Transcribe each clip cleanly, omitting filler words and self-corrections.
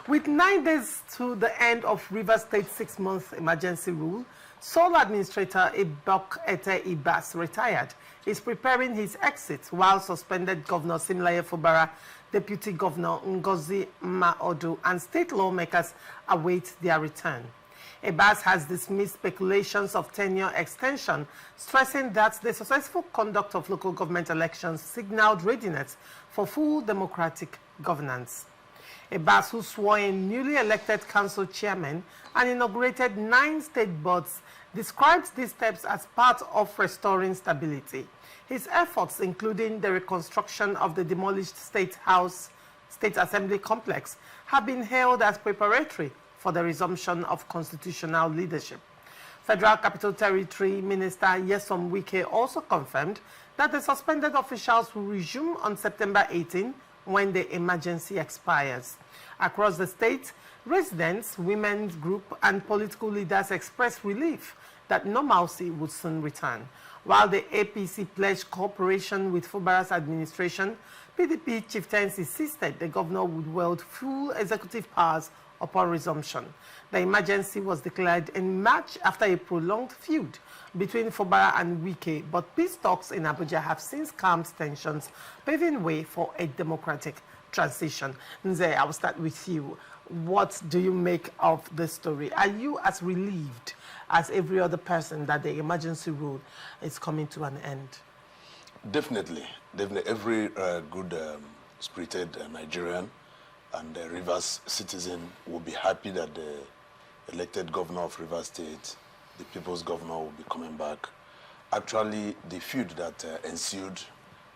With 9 days to the end of Rivers State 6-month emergency rule, sole administrator Ibok-Ete Ibas, retired, is preparing his exit while suspended Governor Siminalayi Fubara, Deputy Governor Ngozi Nma Odu, and state lawmakers await their return. Ibas has dismissed speculations of tenure extension, stressing that the successful conduct of local government elections signaled readiness for full democratic governance. Ibas, who swore in newly elected council chairman and inaugurated 9 state boards, described these steps as part of restoring stability. His efforts, including the reconstruction of the demolished State Assembly complex, have been hailed as preparatory for the resumption of constitutional leadership. Federal Capital Territory Minister Nyesom Wike also confirmed that the suspended officials will resume on September 18 when the emergency expires. Across the state, residents, women's group, and political leaders expressed relief that normalcy would soon return. While the APC pledged cooperation with Fubara's administration, PDP chieftains insisted the governor would wield full executive powers upon resumption. The emergency was declared in March after a prolonged feud between Fubara and Wike, but peace talks in Abuja have since calmed tensions, paving way for a democratic transition. Nze, I will start with you. What do you make of this story? Are you as relieved as every other person that the emergency rule is coming to an end? Definitely. Every good spirited Nigerian and Rivers citizen will be happy that the elected governor of Rivers State, the people's governor, will be coming back. Actually, the feud that ensued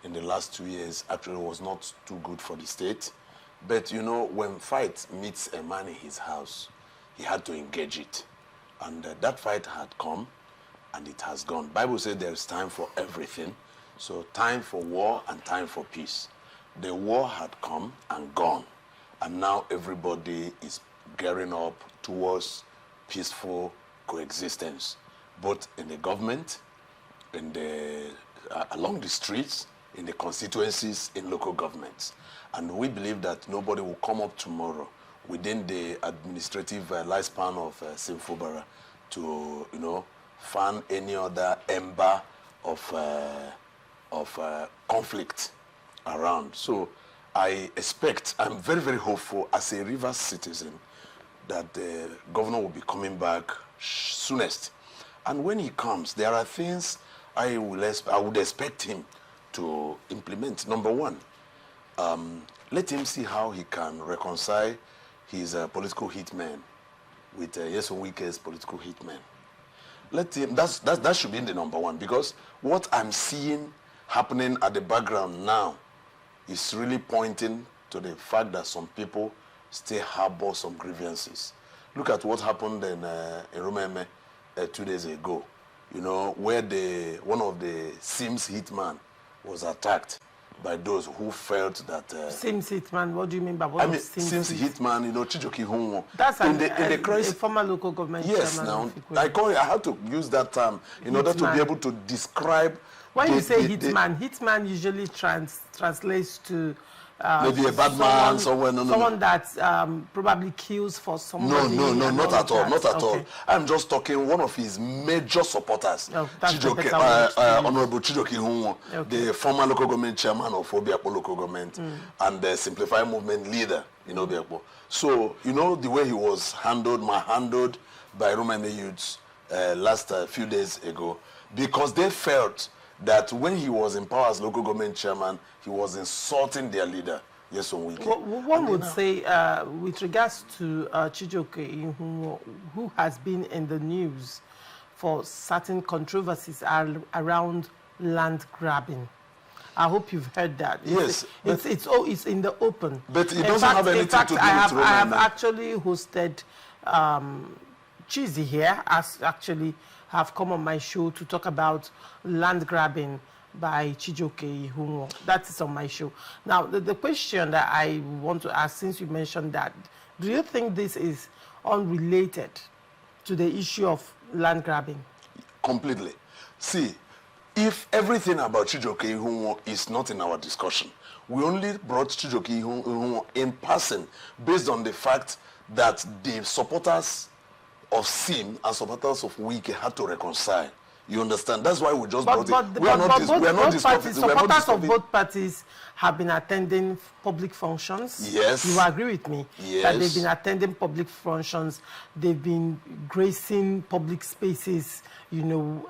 in the last 2 years actually was not too good for the state. But, you know, when fight meets a man in his house, he had to engage it. And that fight had come, and it has gone. Bible says there is time for everything. So time for war and time for peace. The war had come and gone. And now everybody is gearing up towards peaceful coexistence, both in the government, in the, along the streets, in the constituencies, in local governments. And we believe that nobody will come up tomorrow within the administrative lifespan of Sim Fubara to, you know, fan any other ember of conflict around. So I expect, I'm very, very hopeful as a Rivers citizen that the governor will be coming back soonest. And when he comes, there are things I would expect him to implement. Number one, let him see how he can reconcile his political hitman with Nyesom Wike's political hitman. Let him, that should be the number one, because what I'm seeing happening at the background now is really pointing to the fact that some people still harbor some grievances. Look at what happened in Romeme 2 days ago, you know, where one of the Sims hitman was attacked by those who felt that... Sims hitman, what do you mean by what? I mean, Sims hitman, you know, Chijoki Hunwo. That's a former local government yes, chairman. Now, I had to use that term in order to be able to describe... When you say hitman, hitman usually translates to... maybe a bad man somewhere. Someone that probably kills for somebody. No, not at all, not at all. I'm just talking one of his major supporters, Honorable Chijoki Hunwo, the former local government chairman of Obiakpo local government and the Simplify movement leader in Obiakpo. So, you know, the way he was manhandled by Romeme youths last few days ago, because they felt that when he was in power as local government chairman, he was insulting their leader, Nyesom Wike. One would say, with regards to Chijoke, who has been in the news for certain controversies around land grabbing. I hope you've heard that. Yes. It's in the open. But it doesn't have anything to do with Romeme. I have actually hosted Chizzy here, actually have come on my show to talk about land grabbing by Chijoke Ihunwo. That is on my show. Now, the question that I want to ask, since you mentioned that, do you think this is unrelated to the issue of land grabbing? Completely. See, if everything about Chijoke Ihunwo is not in our discussion, We only brought Chijoke in person based on the fact that the supporters of Sim and supporters of Wike had to reconcile. You understand? That's why we just brought it. We are not discussing. Supporters of both parties have been attending public functions. Yes. You agree with me? Yes. That they've been attending public functions. They've been gracing public spaces, you know,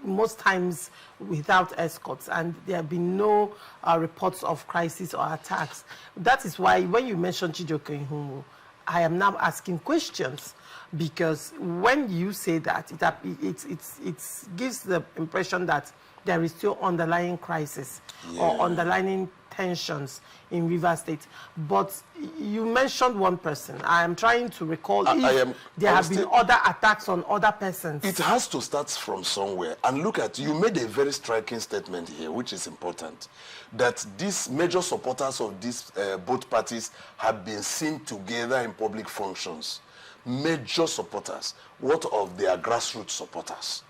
most times without escorts. And there have been no reports of crisis or attacks. That is why when you mention Chijoke Ihunwo, I am now asking questions. Because when you say that, it gives the impression that there is still underlying crisis or underlying tensions in Rivers State. But you mentioned one person. I am trying to recall if there have been other attacks on other persons. It has to start from somewhere. And look at, you made a very striking statement here, which is important, that these major supporters of these both parties have been seen together in public functions. Major supporters. What of their grassroots supporters?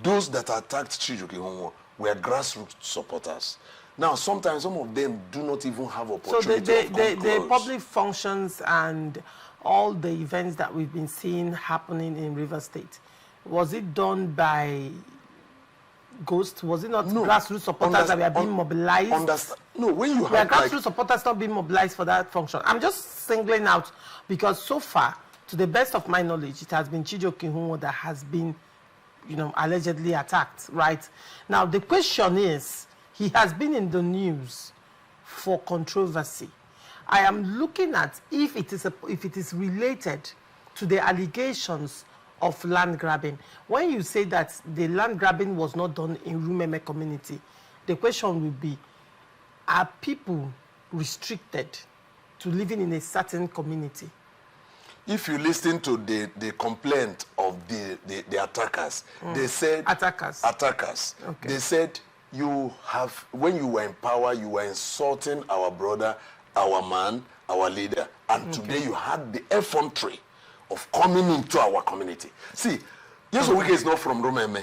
Those that attacked Chijoke Ihunwo were grassroots supporters. Now, sometimes some of them do not even have opportunity. So the public functions and all the events that we've been seeing happening in Rivers State, was it done by Ghost? Was it not grassroots supporters that were being mobilized? No, when you have grassroots supporters not being mobilized for that function. I'm just singling out because so far, to the best of my knowledge, it has been Chijoke Ihunwo that has been, you know, allegedly attacked, right? Now, the question is, he has been in the news for controversy. I am looking at if it is related to the allegations of land grabbing. When you say that the land grabbing was not done in Rumeme community, the question will be, are people restricted to living in a certain community? If you listen to the complaint of the attackers, they said... Attackers. Okay. They said, when you were in power, you were insulting our brother, our man, our leader. And today you had the effrontery of coming into our community. See, Yeso Wike is not from Rumeme,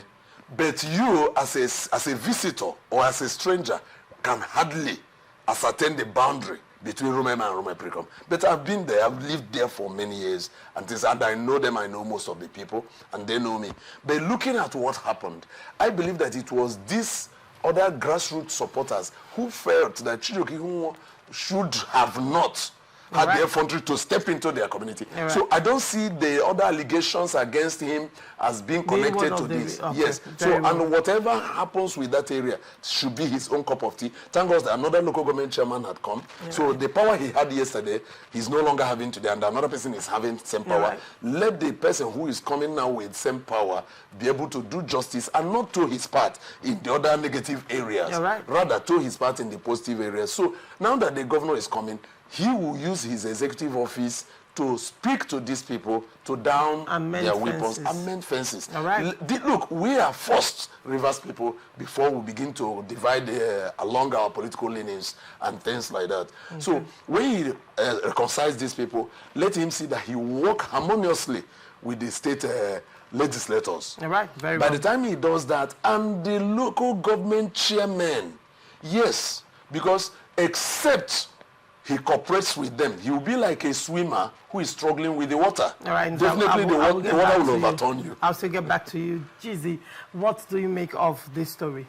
but you as a visitor or as a stranger can hardly ascertain the boundary between Rumeme and Rumeme Precom. But I've been there, I've lived there for many years, and I know them, I know most of the people, and they know me. But looking at what happened, I believe that it was these other grassroots supporters who felt that Chijoke Ihunwo should have not had the effrontery to step into their community. So I don't see the other allegations against him as being connected to this. Yes. So and whatever happens with that area should be his own cup of tea. Thank God that another local government chairman had come. So the power he had yesterday, he's no longer having today, and another person is having same power. Let the person who is coming now with same power be able to do justice and not to his part in the other negative areas. Rather to his part in the positive areas. So now that the governor is coming, he will use his executive office to speak to these people, to down their weapons, and mend fences. Look, we are first Rivers people before we begin to divide along our political leanings and things like that. So when he reconciles these people, let him see that he work harmoniously with the state legislators. By the time he does that, and the local government chairman, yes, because except he cooperates with them, he will be like a swimmer who is struggling with the water. Definitely the water will overturn you. I'll still get back to you. Gizzy, what do you make of this story?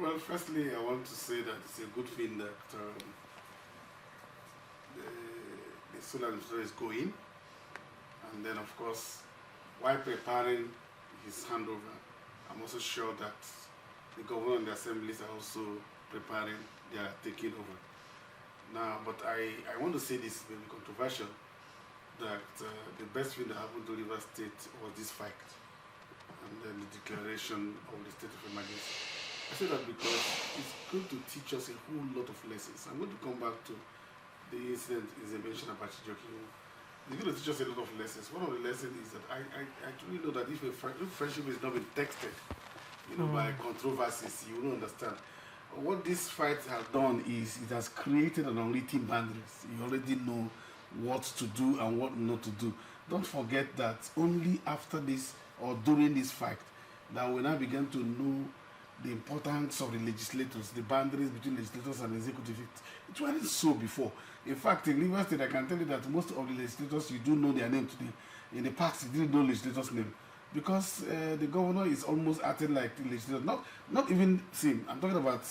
Well, firstly, I want to say that it's a good thing that the solar administrator is going. And then, of course, while preparing his handover, I'm also sure that the governor and the assemblies are also preparing their taking over. Now, but I want to say this, very controversial, that the best thing that happened to Rivers State was this fight, and then the declaration of the state of emergency. I say that because it's going to teach us a whole lot of lessons. I'm going to come back to the incident is a mention about Chijoke. It's going to teach us a lot of lessons. One of the lessons is that I truly know that if friendship is not been texted, by controversies, you will understand. What this fight has done is it has created an unwritten boundaries. You already know what to do and what not to do. Don't forget that only after this or during this fight that we now begin to know the importance of the legislators, the boundaries between legislators and executive. It wasn't so before. In fact, in Rivers State, I can tell you that most of the legislators, you do know their name today. In the past, you didn't know legislators' name. Because the governor is almost acting like the legislator. Not even same. I'm talking about,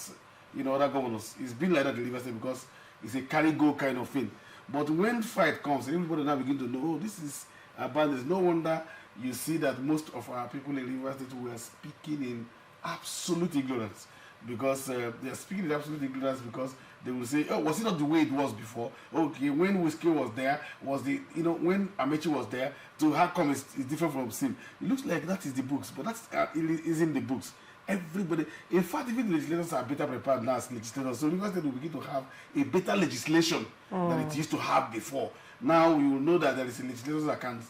other governors. It's been like that in Rivers State because it's a carry-go kind of thing. But when fight comes, everybody now begin to know, oh, this is abandoned. No wonder you see that most of our people in Rivers State were speaking in absolute ignorance. Because they are speaking in absolute ignorance because they will say, oh, was it not the way it was before? Okay, when Whiskey was there, was the, when Amechi was there, so how come it's different from Sim? It looks like that is the books, but that's it isn't the books. Everybody, in fact, even the legislators are better prepared now as legislators. So Rivers State will begin to have a better legislation than it used to have before. Now we will know that there is a legislator that can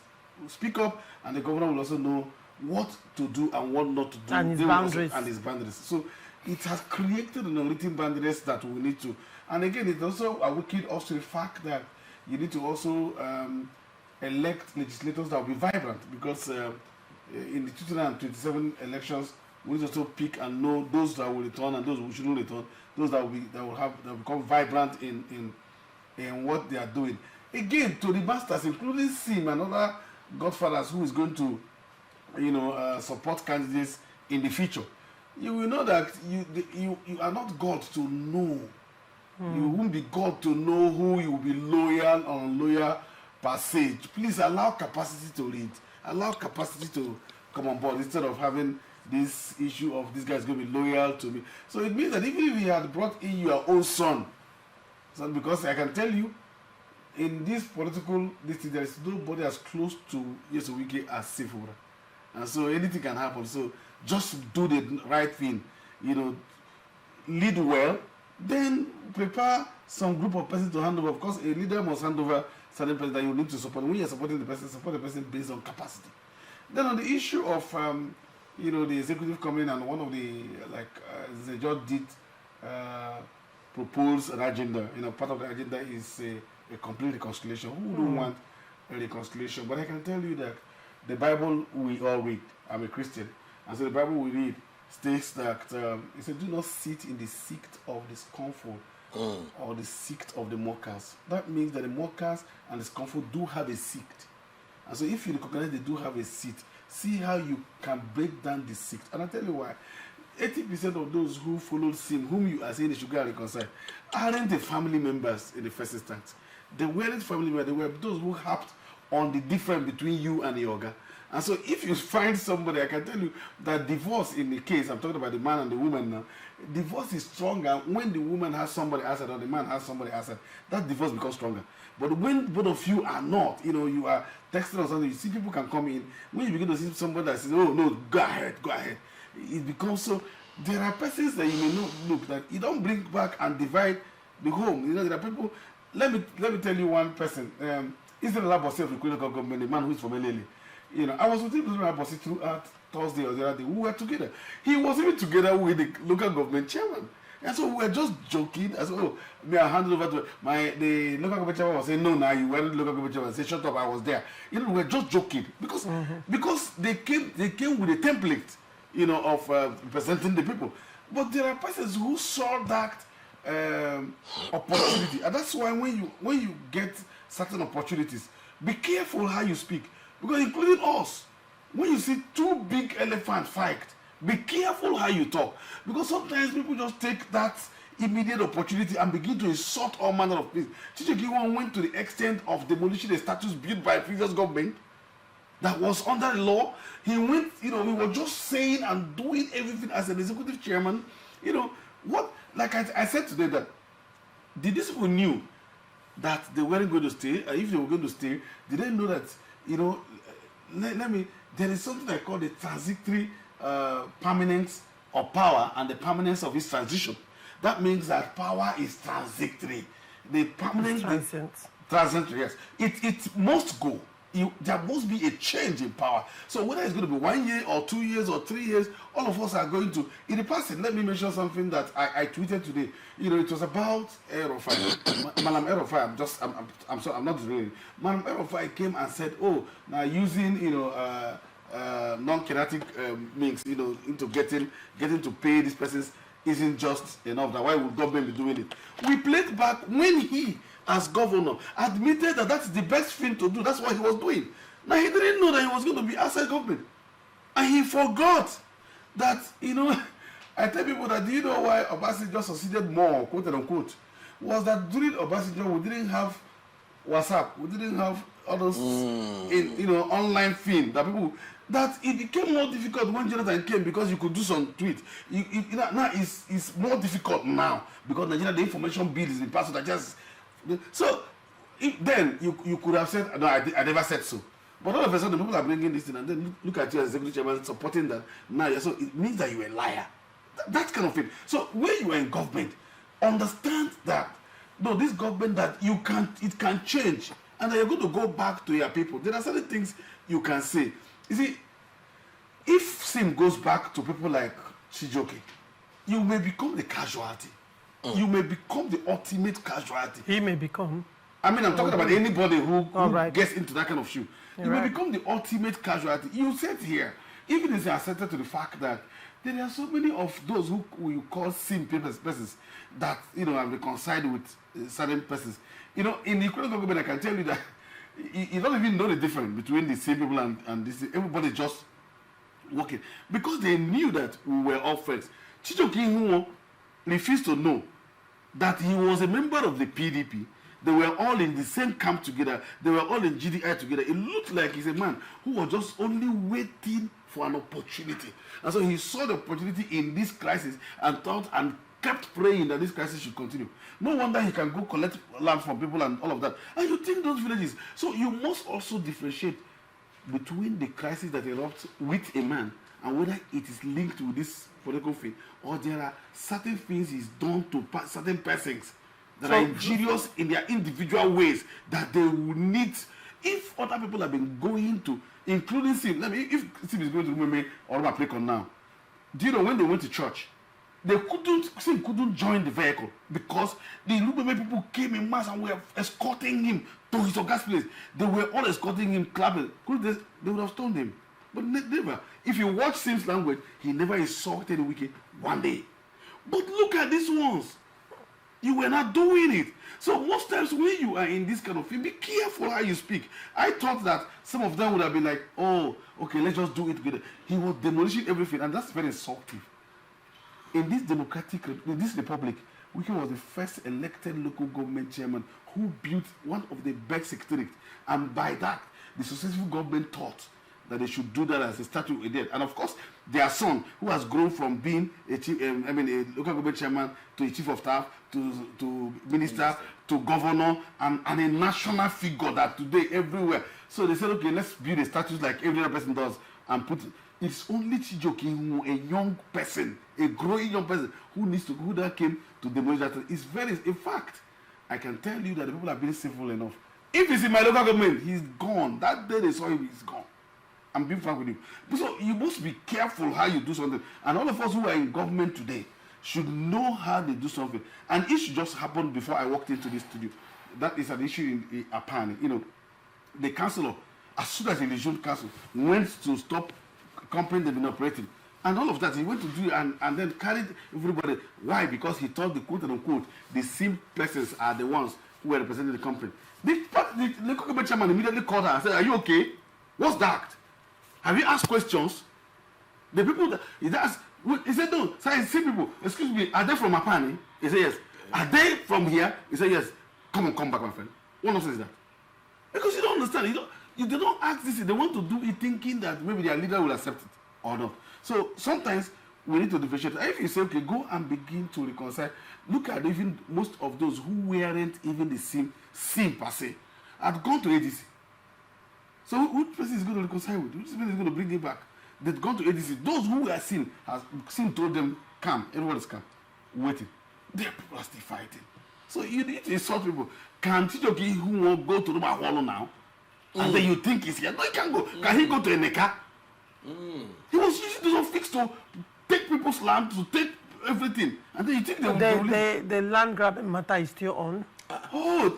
speak up, and the governor will also know what to do and what not to do. And his boundaries. And his boundaries. So it has created an unwritten boundaries that we need to. And again, it's also a wicked also the fact that you need to also elect legislators that will be vibrant, because in the 2027 elections, we need to also pick and know those that will return and those who shouldn't return, those that will become vibrant in what they are doing. Again, to the masters, including Sim and other godfathers who is going to, support candidates in the future. You will know that you are not God to know. You won't be God to know who you will be loyal or unloyal per se. Please allow capacity to lead. Allow capacity to come on board instead of having this issue of this guy is going to be loyal to me. So it means that even if you had brought in your own son, because I can tell you, in this political, there is nobody as close to Yesowike as Sefubara. And so anything can happen. So just do the right thing, lead well, then prepare some group of persons to hand over. Of course, a leader must hand over certain person that you need to support. When you're supporting the person, support the person based on capacity. Then on the issue of, the executive coming, and one of the, the judge did propose an agenda. Part of the agenda is a complete reconciliation. Who don't want a reconciliation? But I can tell you that the Bible we all read. I'm a Christian. And so the Bible we read states that it said, do not sit in the seat of the scornful or the seat of the mockers. That means that the mockers and the scornful do have a seat. And so if you recognize they do have a seat, see how you can break down the seat. And I'll tell you why. 80% of those who followed Sim, whom you are saying they should go and reconcile, aren't the family members in the first instance. They weren't family members, they were those who harped on the difference between you and the Oga. And so if you find somebody, I can tell you that divorce in the case, I'm talking about the man and the woman now, divorce is stronger when the woman has somebody outside or the man has somebody outside. That divorce becomes stronger. But when both of you are not, you are texting or something, you see people can come in. When you begin to see somebody that says, oh no, go ahead, it becomes so. There are persons that you may not look that you don't bring back and divide the home. There are people. Let me tell you one person. Isn't a lot of local government, the man who is from Elele. I was with him throughout Thursday or the other day. We were together. He was even together with the local government chairman. And so we were just joking. I said, oh, may I hand over to the local government chairman was saying, no, you weren't the local government chairman. I said, shut up, I was there. We were just joking. Because they came with a template, of representing the people. But there are persons who saw that opportunity. And that's why when you get certain opportunities, be careful how you speak. Because including us, when you see two big elephants fight, be careful how you talk. Because sometimes people just take that immediate opportunity and begin to insult all manner of things. Chichekiwan went to the extent of demolishing a statue built by a previous government that was under the law. He went, he was just saying and doing everything as an executive chairman. What, like I said today, that these people knew that they weren't going to stay, and if they were going to stay, they didn't know that, there is something I call the transitory permanence of power and the permanence of its transition. That means that power is transitory. The permanence, transitory, yes. It must go. There must be a change in power. So whether it's going to be 1 year or 2 years or 3 years, all of us are going to. In the past, let me mention something that I tweeted today. It was about Erofai. Madam Erofai, I'm not really. Madam Erofai came and said, oh, now using non-kinetic means, into getting to pay these persons isn't just enough. That why would government be doing it? We played back when he, as governor, admitted that that's the best thing to do. That's what he was doing. Now he didn't know that he was going to be outside government, and he forgot that. I tell people that, do you know why Obasanjo succeeded more, quote unquote, was that during Obasanjo we didn't have WhatsApp, we didn't have all those online thing that people, that it became more difficult when Jonathan came because you could do some tweet. Now it's more difficult now because Nigeria, the information bill is in passed. So then you could have said, no, I never said so. But all of a sudden people are bringing this in, and then look at you as executive chairman supporting that. Now, so it means that you're a liar. That kind of thing. So when you are in government, understand that this government that it can change, and that you're going to go back to your people. There are certain things you can say. You see, if Sim goes back to people like Chijoke, you may become the casualty. You may become the ultimate casualty. He may become. I mean, I'm talking about anybody who gets into that kind of shoe. You may become the ultimate casualty. You said here, even if they are accepted to the fact that there are so many of those who you call Sim persons that have reconciled with certain persons. In the economic government, I can tell you that you don't even know the difference between the Sim people and this. Everybody just working because they knew that we were all friends. Chijoke Ihumo refused to know that he was a member of the PDP. They were all in the same camp together. They were all in GDI together. It looked like he's a man who was just only waiting for an opportunity. And so he saw the opportunity in this crisis and thought and kept praying that this crisis should continue. No wonder he can go collect land from people and all of that. And you think those villages. So you must also differentiate between the crisis that erupts with a man and whether it is linked to this political thing or there are certain things he's done to certain persons that are injurious in their individual ways that they will need. If other people have been going to, including Sim, if Sim is going to Rumeme or Raprecon now, do you know when they went to church, Sim couldn't join the vehicle because the Rumeme people came in mass and were escorting him to his gas place. They were all escorting him, clapping. They would have stoned him. But never. If you watch Sim's language, he never insulted the wicked one day. But look at these ones. You were not doing it. So most times when you are in this kind of thing, be careful how you speak. I thought that some of them would have been like, oh, okay, let's just do it together. He was demolishing everything, and that's very insulting. In this republic, Wike was the first elected local government chairman who built one of the best secretaries. And by that, the successful government thought that they should do that as a statute we did. And of course, their son, who has grown from being a local government chairman to a chief of staff, to minister, to governor, and a national figure that today everywhere. So they said, okay, let's build a statute like every other person does and put it. It's only Chijoke, a young person, a growing young person, who that came to demolish that. It's in fact, I can tell you that the people are being civil enough. If he's in my local government, he's gone. That day they saw him, he's gone. I'm being frank with you. So you must be careful how you do something. And all of us who are in government today should know how they do something. And it should just happen before I walked into this studio. That is an issue in Apani. The councillor, as soon as the Legion Council went to stop company they've been operating, and all of that, he went to do and then carried everybody. Why? Because he thought the quote-unquote, the same persons are the ones who were representing the company. The local government chairman immediately called her and said, are you okay? What's that? Have you asked questions? The people that he said, no, sir, see people, excuse me, are they from Apani? He said, yes. Are they from here? He said, yes. Come back, my friend. What nonsense is that? Because you don't understand. They don't ask this. They want to do it thinking that maybe their leader will accept it or not. So sometimes we need to differentiate. If you say, okay, go and begin to reconcile, look at even most of those who weren't even the same per se, had gone to ADC. So which person is going to reconcile with? Which person is going to bring it back? They've gone to ADC. Those who were seen, told them, come, everyone is come, waiting. Their people are still fighting. So you need to insult people. Can Chijoke who won't go to Roma Holo now? And then you think he's here? No, he can't go. Can he go to Eneka? He was using those fix to take people's land, to take everything. And then you think the land grabbing matter is still on?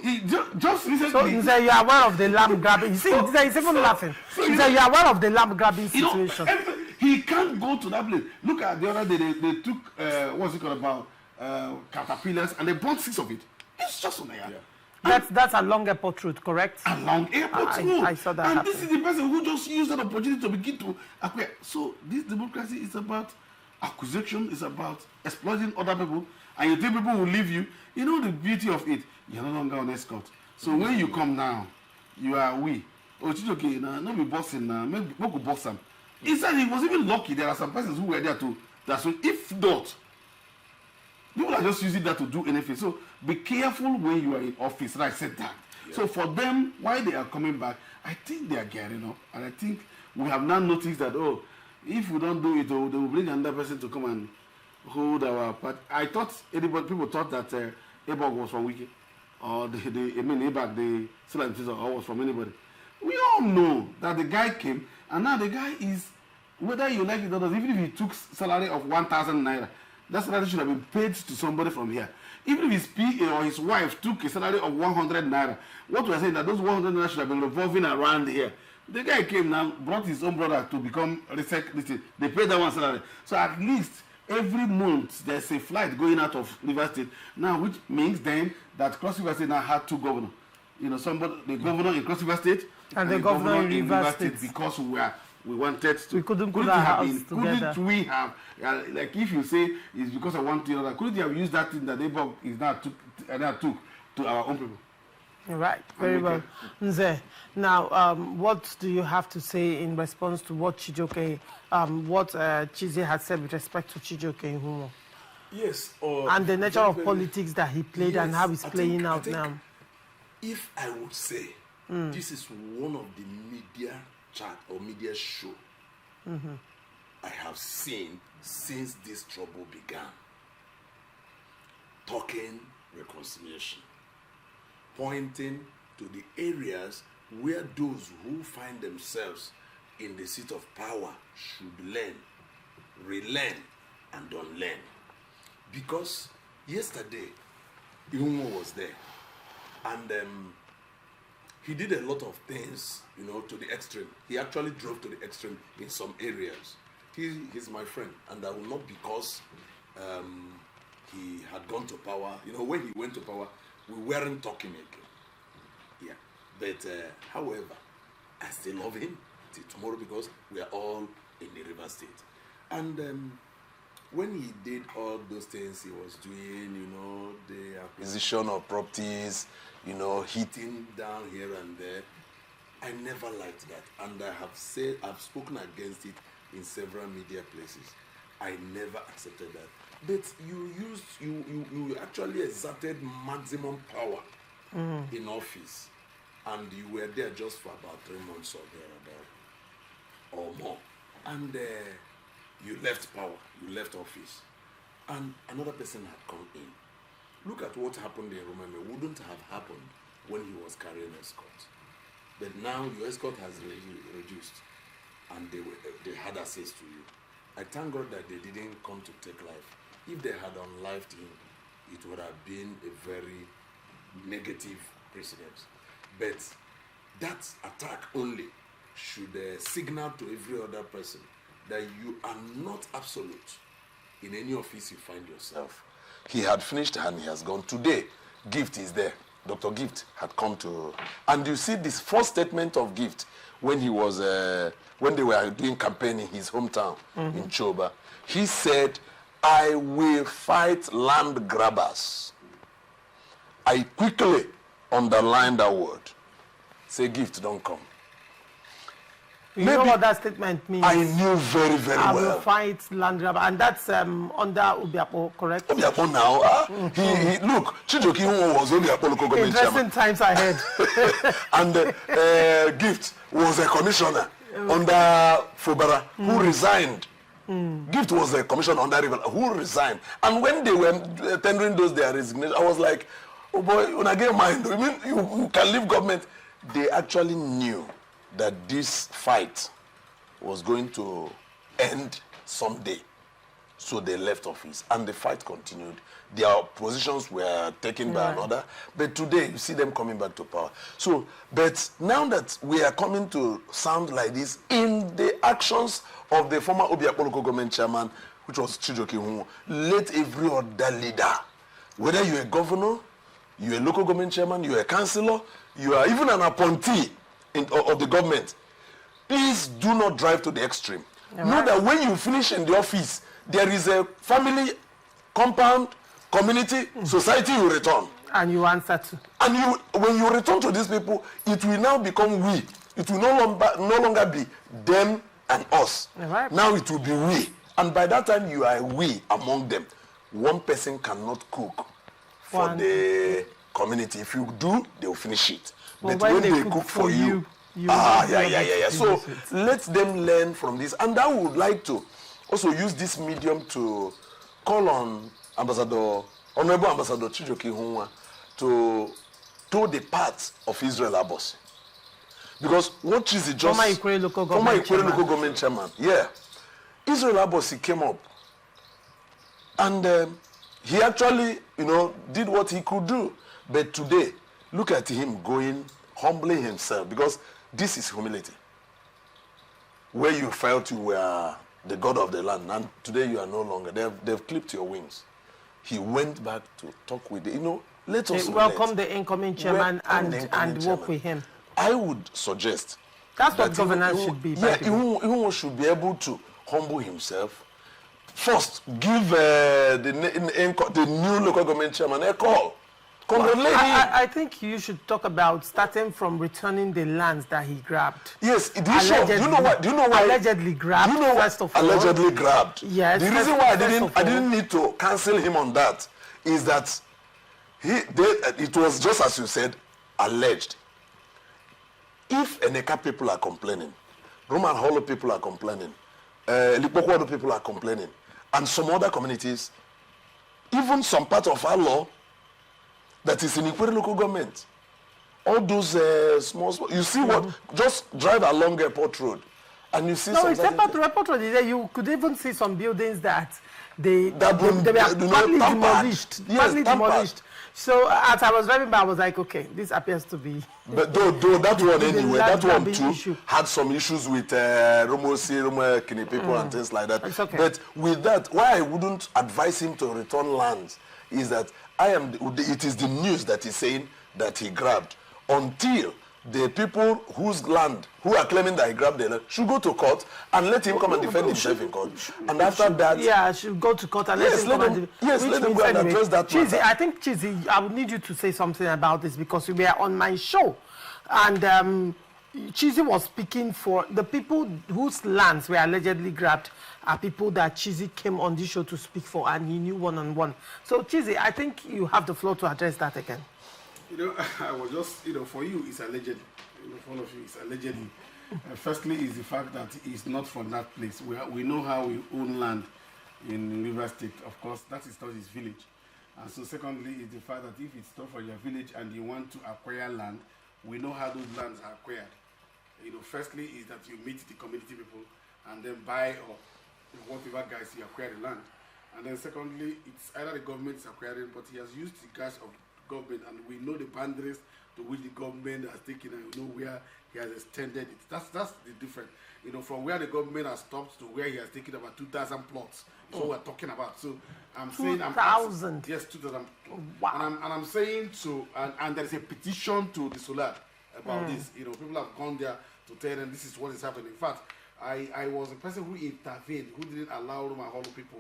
He just recently. So you say you are aware of the lamb grabbing. You see, he's even laughing. You say you are aware of the lamb grabbing situation. He can't go to that place. Look at the other day, they took, what's it called about, caterpillars, and they bought 6 of it. It's just on there. Yeah. That's along airport route, correct? Along airport route. I saw that and happen. This is the person who just used that opportunity to begin to acquire. So this democracy is about acquisition, it's about exploiting other people, and you think people will leave you. You know the beauty of it, you're no longer on escort. So when you come now, you are we. Oh, it's okay, now, not be bossing now, maybe we could boss them. He said he was even lucky. There are some persons who were there to. That's so if not, people are just using that to do anything. So be careful when you are in office. And I said that. Yeah. So for them, while they are coming back, I think they are gearing up, and I think we have now noticed that if we don't do it, they will bring another person to come and hold our part. I thought people thought that Ibok was from Wiki, or Ibok, the Administrator, was from anybody. We all know that the guy came, and now the guy is, whether you like it or not, even if he took salary of 1,000 naira, that salary should have been paid to somebody from here. Even if his PA or his wife took a salary of 100 naira, what we're saying that those 100 naira should have been revolving around here. The guy came now, brought his own brother to become research. They paid that one salary. So at least every month there's a flight going out of River State now, which means then that Cross River State now had 2 governors. You know, the governor in Cross River State and the governor in River State, because we wanted to. We couldn't put our house together. Couldn't we have, like if you say it's because of one thing or other, couldn't you have used that thing that Ibok is now took to our own people? Right, very well. Nze, now, what do you have to say in response to what Chijioke, Chizie has said with respect to Chijioke Ihumo? Yes. And the nature of politics that he played, yes, and how he's playing out now. If I would say this is one of the media chat or media show I have seen since this trouble began, talking reconciliation, pointing to the areas where those who find themselves in the seat of power should learn, relearn, and unlearn. Because yesterday, Ihumo was there, and he did a lot of things, you know, to the extreme. He actually drove to the extreme in some areas. He's my friend, and that will not because he had gone to power. You know, when he went to power, we weren't talking again. Yeah, but however, I still love him till tomorrow because we are all in the River State. And when he did all those things he was doing, you know, the acquisition of properties, you know, hitting down here and there, I never liked that, and I've spoken against it in several media places. I never accepted that. But you actually exerted maximum power in office, and you were there just for about 3 months or thereabout or more, and you left power, you left office, and another person had come in. Look at what happened in Romania. Wouldn't have happened when he was carrying escort. But now your escort has reduced, and they had access to you. I thank God that they didn't come to take life. If they had unlived him, it would have been a very negative precedent. But that attack only should signal to every other person that you are not absolute in any office you find yourself. He had finished and he has gone. Today, Gift is there. Dr. Gift had come to, and you see this first statement of Gift when he was, when they were doing campaign in his hometown in Choba. He said, "I will fight land grabbers." I quickly underlined that word. Say, Gift, don't come. You know what that statement means? I knew very, very well. I will fight land grabber, and that's under Obiapo, correct? Obiapo now, he look, Chijioke Ihumo was Obiapo local government chairman. Interesting times ahead. And Gift was a commissioner under Fubara who resigned. Gift was a commissioner under River who resigned. And when they were tendering their resignation, I was like, oh boy, when I get mine, you mean you can leave government? They actually knew that this fight was going to end someday. So they left office, and the fight continued. Their positions were taken by another, but today you see them coming back to power. So, but now that we are coming to sound like this in the actions of the former Obiakpo local government chairman, which was Chijoke Hunwo, let every other leader, whether you're a governor, you're a local government chairman, you're a councillor, you are even an appointee of the government, please do not drive to the extreme. Know that when you finish in the office, there is a family, compound, community, society you return. And you answer to. And when you return to these people, it will now become we. It will no longer be them and us. Now it will be we. And by that time, you are we among them. One person cannot cook for the community. If you do, they will finish it. Well, but when they cook for you, so let them learn from this. And I would like to also use this medium to call on Honorable Ambassador Chijoke Hunwa to toe the path of Israel Abos. Because what is it just... Former Ikwere local government chairman. Yeah. Israel Abos came up. And he actually, did what he could do. But today, look at him going, humbling himself. Because this is humility. Where you felt you were the god of the land, and today you are no longer. They've clipped your wings. He went back to talk with let us welcome the incoming chairman and work with him. I would suggest that's what governance should be. Yeah, he should be able to humble himself. First, give the new local government chairman a call. I think you should talk about starting from returning the lands that he grabbed. Yes, do you know why? Allegedly grabbed. Do you know first of all. Allegedly grabbed. Yes. The reason why I didn't need to cancel him on that is that it was just as you said, alleged. If Eneka people are complaining, Roman Hollow people are complaining, Lipokwado people are complaining, and some other communities, even some part of our law that is in Ikwere local government. All those small, you see what? Just drive along Airport Road, and you see. No, it's Airport Road. You could even see some buildings that they were partly demolished. Yes, partly demolished. So as I was driving by, I was like, okay, this appears to be. But though that one anyway, that one too had some issues with Romo Kini people and things like that. It's okay. But with that, why I wouldn't advise him to return lands is that it is the news that is saying that he grabbed. Until the people whose land, who are claiming that he grabbed the land, should go to court and let him come and defend himself in court. And after that... Yeah, should go to court and let him come and defend. Yes, let him go and address that matter. I think, Chizzy, I would need you to say something about this because we are on my show. And Chizzy was speaking for the people whose lands were allegedly grabbed are people that Chizzy came on this show to speak for, and he knew one-on-one. So, Chizzy, I think you have the floor to address that again. I was just, for you, it's allegedly. For all of you, it's allegedly. Firstly, is the fact that it's not from that place. We know how we own land in River State. Of course, that is not his village. And so, secondly, is the fact that if it's not for your village and you want to acquire land, we know how those lands are acquired. Firstly, is that you meet the community people and then buy or whatever guys you acquire the land. And then secondly, it's either the government is acquiring, but he has used the cash of government, and we know the boundaries to which the government has taken, and we know where he has extended it. That's the difference. From where the government has stopped to where he has taken about 2,000 plots. That's what we're talking about. So I'm saying 2,000. Yes, 2,000. Wow. And I'm saying and there is a petition to the Solar about this. People have gone there to tell them this is what is happening. In fact, I was a person who intervened, who didn't allow Roma Hollow people,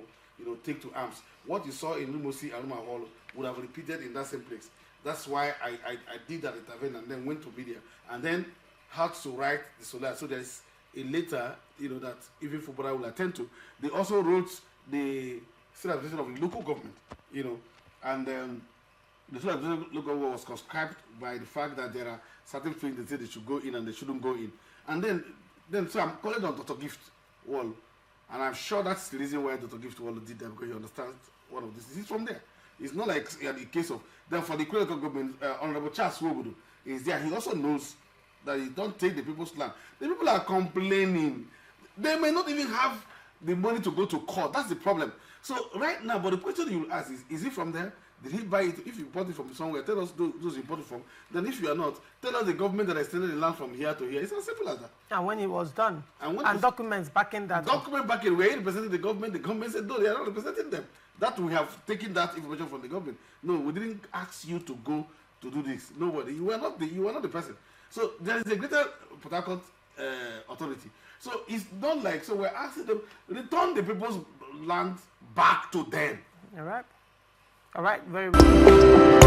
take to arms. What you saw in Lumosi and Roma Hollow would have repeated in that same place. That's why I did that intervene and then went to media and then had to write the Solar. So there's a letter, that even Fubara will attend to. They also wrote the state administration of the local government, and the state administration of the local government was conscribed by the fact that there are certain things they say they should go in and they shouldn't go in. And then so I'm calling on Dr. Gift Wall, and I'm sure that's the reason why Dr. Gift Wall did that, because he understands one of this. He's from there. It's not like a case of, then for the local government, Honorable Charles Wobudu is there. He also knows that he don't take the people's land. The people are complaining. They may not even have the money to go to court. That's the problem. So right now, but the question you will ask is it from there? Did he buy it? If you bought it from somewhere, tell us those you bought it from. Then if you are not, tell us the government that extended the land from here to here. It's as simple as that. And when it was done. And documents backing that. Document backing. We're representing the government. The government said, no, they are not representing them. That we have taken that information from the government. No, we didn't ask you to go to do this. Nobody. You are not the person. So there is a greater Port Harcourt authority. So it's not like, so we're asking them, return the people's land back to them. All right. All right, very well.